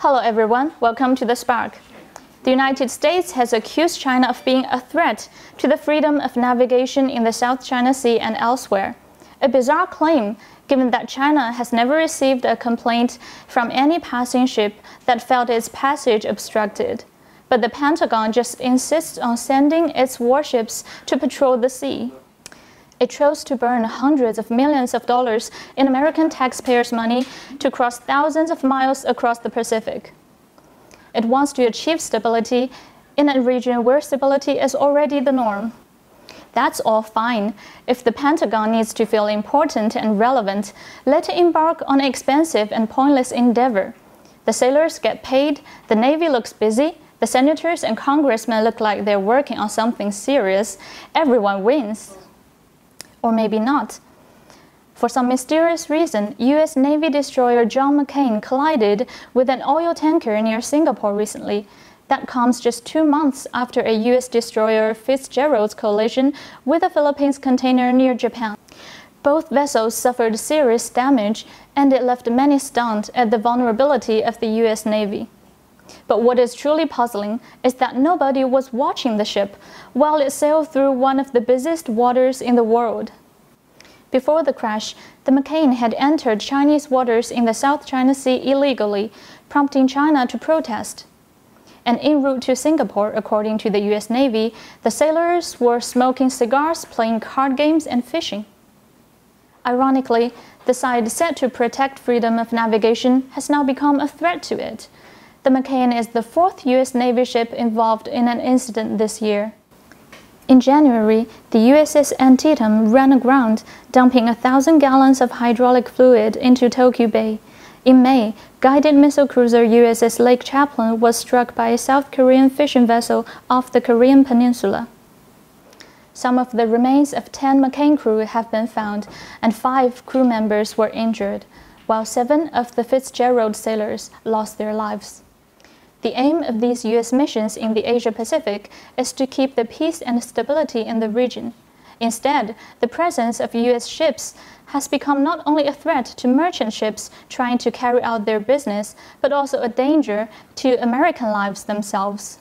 Hello everyone, welcome to The Spark. The United States has accused China of being a threat to the freedom of navigation in the South China Sea and elsewhere. A bizarre claim, given that China has never received a complaint from any passing ship that felt its passage obstructed. But the Pentagon just insists on sending its warships to patrol the sea. It chose to burn hundreds of millions of dollars in American taxpayers' money to cross thousands of miles across the Pacific. It wants to achieve stability in a region where stability is already the norm. That's all fine. If the Pentagon needs to feel important and relevant, let it embark on an expensive and pointless endeavor. The sailors get paid, the Navy looks busy, the senators and congressmen look like they're working on something serious. Everyone wins. Or maybe not. For some mysterious reason, U.S. Navy destroyer John McCain collided with an oil tanker near Singapore recently. That comes just 2 months after a U.S. destroyer Fitzgerald's collision with a Philippines container near Japan. Both vessels suffered serious damage, and it left many stunned at the vulnerability of the U.S. Navy. But what is truly puzzling is that nobody was watching the ship while it sailed through one of the busiest waters in the world. Before the crash, the McCain had entered Chinese waters in the South China Sea illegally, prompting China to protest. And en route to Singapore, according to the U.S. Navy, the sailors were smoking cigars, playing card games, and fishing. Ironically, the side set to protect freedom of navigation has now become a threat to it. The McCain is the 4th U.S. Navy ship involved in an incident this year. In January, the USS Antietam ran aground, dumping 1,000 gallons of hydraulic fluid into Tokyo Bay. In May, guided missile cruiser USS Lake Champlain was struck by a South Korean fishing vessel off the Korean peninsula. Some of the remains of 10 McCain crew have been found, and 5 crew members were injured, while 7 of the Fitzgerald sailors lost their lives. The aim of these U.S. missions in the Asia-Pacific is to keep the peace and stability in the region. Instead, the presence of U.S. ships has become not only a threat to merchant ships trying to carry out their business, but also a danger to American lives themselves.